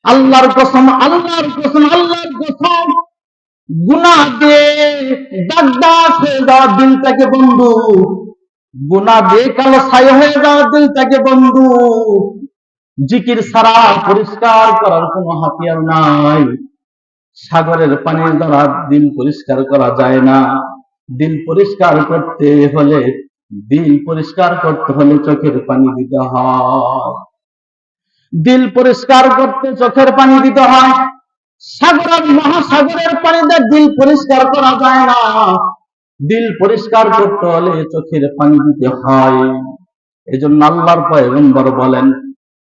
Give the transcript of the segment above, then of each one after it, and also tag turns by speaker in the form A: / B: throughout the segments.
A: আল্লাহর কসম, আল্লাহর কসম, আল্লাহর কসম, গুনাহ দিয়ে দাগ দাগ হয়ে যাওয়া দিলটাকে বন্ধু, গুনাহ দিয়ে কালো ছাই হয়ে যাওয়া দিলটাকে বন্ধু, জিকির ছাড়া পরিষ্কার করার কোনো হাতিয়ার নাই। সাগরের পানির দ্বারা দিল পরিষ্কার করা যায় না। দিল পরিষ্কার করতে হলে, দিল পরিষ্কার করতে হলে চোখের পানি দিতে হয়। দিল পরিষ্কার করতে চোখের পানি দিতে হয়। সাগরের মহাসাগরের পানিতে দিল পরিষ্কার করা যায় না। দিল পরিষ্কার করতে হলে চোখের পানি দিতে হয়। এজন্য আল্লাহর পয়গম্বর বলেন,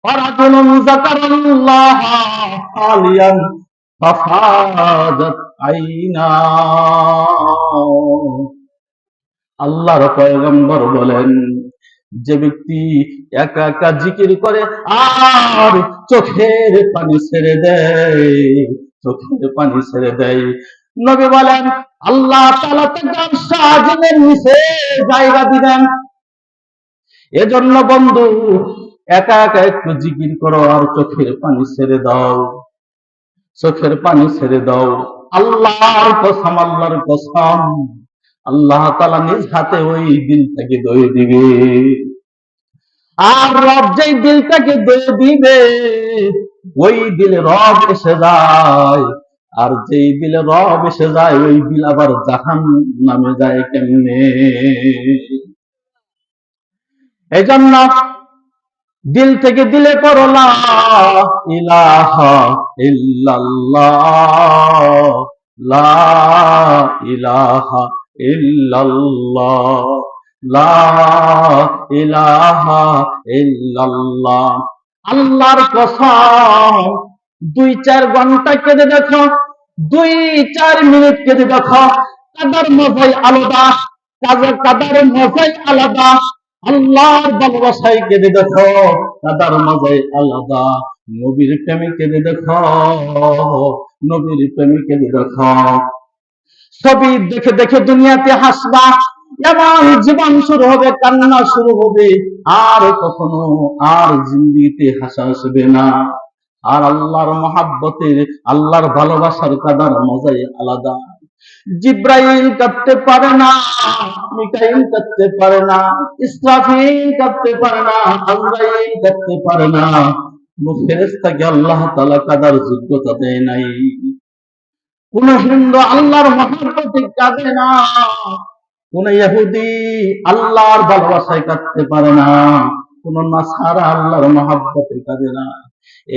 A: রাজুলুন যাকারাল্লাহ খালিয়ান ফাফাজাত আইনা। আল্লাহর পয়গম্বর বলেন, যে ব্যক্তি একা একা জিকির করে আর চোখের পানি ছেড়ে দেয়, চোখের পানি ছেড়ে দেয়, নবী বলেন আল্লাহ তাআলা তাকে আরশের নিচে জায়গা দিবেন। এজন্য বন্ধু, একা একা একটু জিকির করো আর চোখের পানি ছেড়ে দাও, চোখের পানি ছেড়ে দাও। আল্লাহর কসম, আল্লাহর কসম, আল্লাহ তাআলা নিজ হাতে ওই দিলটাকে ধুয়ে দিবে। আর রব যেই দিলটাকে ধুয়ে দিবে, ওই দিলে রব এসে যায়। আর যেই দিলে রব এসে যায়, ওই দিল আবার জাহান্নামে যায় কেমনে? এই জন্য দিল থেকে দিলে করো লা ইলাহা ইল্লাল্লাহ, লা ইলাহা ইল্লাল্লাহ, লা ইলাহা ইল্লাল্লাহ। আল্লাহর কসম, 2-4 ঘন্টা কেঁদে দেখো, 2-4 মিনিট কেঁদে দেখো, কাদার মজাই আলাদা, কাদার মজাই আলাদা। আল্লাহর ভালোবাসায় কেঁদে দেখো, কাদার মজাই আলাদা। নবীর প্রেমে কেঁদে দেখো, নবীর প্রেমে কেঁদে দেখো। ছবি দেখে দেখে দুনিয়াতে হাসবা, এমন জীবন শুরু হবে, কান্না শুরু হবে, আর কখনো আর জিন্দেগিতে হাসা আসবে না। আর আল্লাহর মহাব্বতের, আল্লাহর ভালোবাসার কাদার মজাই আলাদা। জিব্রাইল কাঁদতে পারে না, মিকাইল কাঁদতে পারে না, ইসরাফিল কাঁদতে পারে না, আজরাইল কাঁদতে পারে না। কোন ফেরেশতাকে আল্লাহ তাআলা কাদার যোগ্যতা দেয় নাই। কোন হিন্দু আল্লাহর মহব্বতে কাঁদে না, কোন ইহুদি আল্লাহর ভালোবাসায় কাঁদতে পারে না, কোন নাসারা আল্লাহর মহব্বতে কাঁদে না।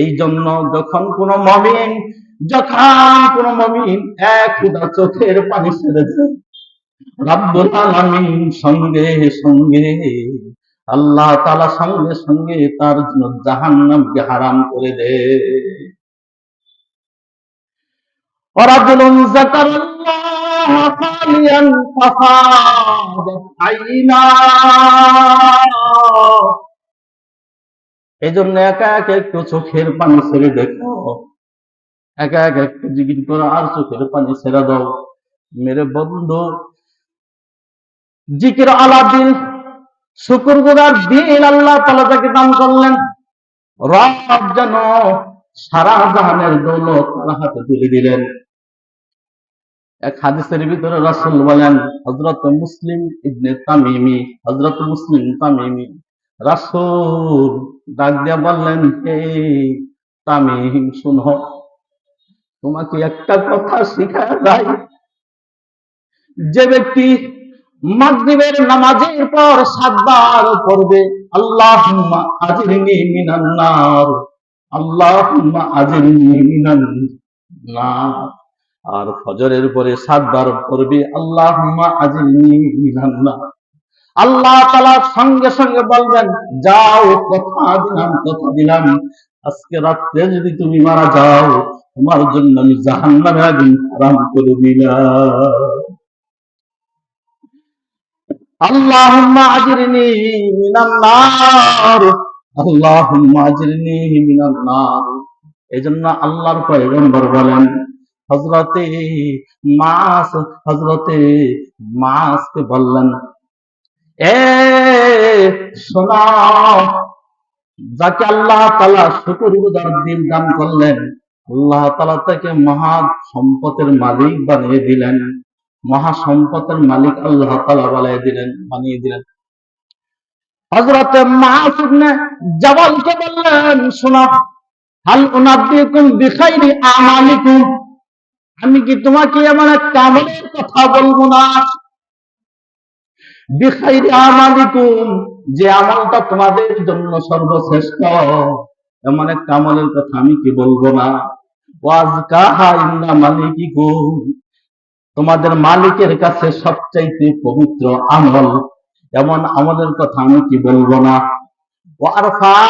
A: এই জন্য যখন কোন মুমিন এক ফোঁটা চোখের পানি ছেড়ে দেয়, রব্বুল আলামিন সঙ্গে সঙ্গে, আল্লাহ তাআলা সঙ্গে সঙ্গে তার জন্য জাহান্নামকে হারাম করে দেয়। রাজুলুন যাকারাল্লাহ খালিয়ান ফাফাজাত আইনা। এজন্য একা একা একটু চোখের পানি ছেড়ে দেখো, একা একা একটু জিকির করো আর চোখের পানি ছেড়ে দাও। মেরে বন্ধু, জিকির আলা দিল, শুকরগুজার দিল আল্লাহ তাআলা তাকে দান করলেন। রব যেন সারা জাহানের দৌলত তার হাতে তুলে দিলেন। এক হাদিসের ভিতরে রাসূল বলেন, হযরত মুসলিম ইবনে তামিমি, হযরত মুসলিম তামিমি, রাসূল ডাক দিয়া বললেন, হে তামিম শুনো, তোমাকে একটা কথা শিখায়া যায়। যে ব্যক্তি মাগরিবের নামাজের পর 7 বার পড়বে আল্লাহুম্মা আজিরনি মিনান নার, আল্লাহুম্মা আজিরনি মিনান নার, আর ফজরের পরে 7 বার পড়বে আল্লাহুম্মা আজিরনি মিনান নার, আল্লাহ তাআলা সঙ্গে সঙ্গে বলবেন, যাও, কথা দিলাম, কথা দিলাম, আজকে রাত্রে যদি তুমি মারা যাও, তোমার জন্য আমি জাহান্নামের আগুন হারাম করে দিলাম। আল্লাহুম্মা আজিরনি মিনান নার, আল্লাহুম্মা আজিরনি মিনান নার। এজন্য আল্লাহর পয়গম্বর বলেন, হযরতে মাসকে বললেন, এ শোনো, যাকে আল্লাহ তাআলা শুকরগুজার দিল দান করলেন, আল্লাহ তাআলা তাকে মহা সম্পদের মালিক বানিয়ে দিলেন। মহা সম্পদের মালিক আল্লাহ তাআলা বানিয়ে দিলেন। হযরত মুআয ইবনে জাবালকে বললেন, শোনো, হাল উনাব্বিকুম বিখাইরি আমালিকুম, আমি কি তোমাকে এমন একটা আমলের কথা বলবো না? বিখাইরি আমালিকুম, যে আমলটা তোমাদের জন্য সর্বশ্রেষ্ঠ, এমন একটা আমলের কথা আমি কি বলবো না? ওয়াজকাহা ইন্না মালিকিকুম, তোমাদের মালিকের কাছে সবচাইতে পবিত্র আমল, এমন আমলের কথা আমি কি বলবো না? ওয়ারফা'a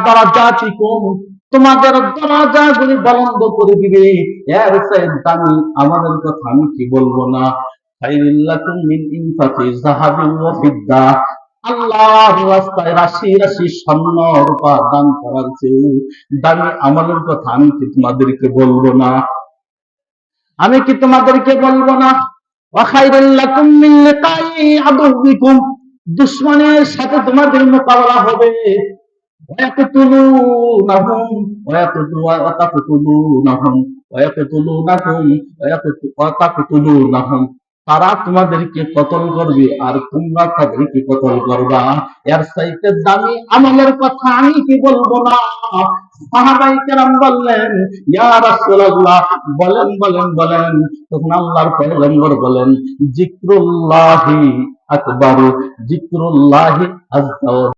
A: দারাজাতিকুম, তোমাদের দরজাগুলি বুলন্দ করে দিবে, এর চেয়ে দামি আমলের কথা আমি কি বলবো না? খায়রুল্লাকুম মিন ইনফাকি যাহাবিন ওয়া ফিদ্দা, আল্লাহর রাস্তায় রাশি রাশি স্বর্ণ রূপা দান করার চেয়ে দামি আমলের কথা আমি কি তোমাদেরকে বলবো না? আমি কি তোমাদেরকে বলবো না? ওয়া খায়রুল লাকুম মিন লিকাই আদুবিকুম, দুশমনের সাথে তোমাদের মোকাবেলা হবে। ওয়ায়াকতুলুনাহুম ওয়াতাকতুলুনাহুম ওয়াতাকতুলুনাহুম, তারা তোমাদেরকে কতল করবে আর তোমরা তাদেরকে কতল করবা, এর চাইতে দামি আমলের কথা আমি কি বলবো না? সাহাবায়ে কেরাম বললেন, ইয়া রাসূলুল্লাহ, বলেন বলেন বলেন। তখন আল্লাহর পয়গম্বর বলেন, জিক্রুল্লাহি আকবার, জিক্রুল্লাহি আযজা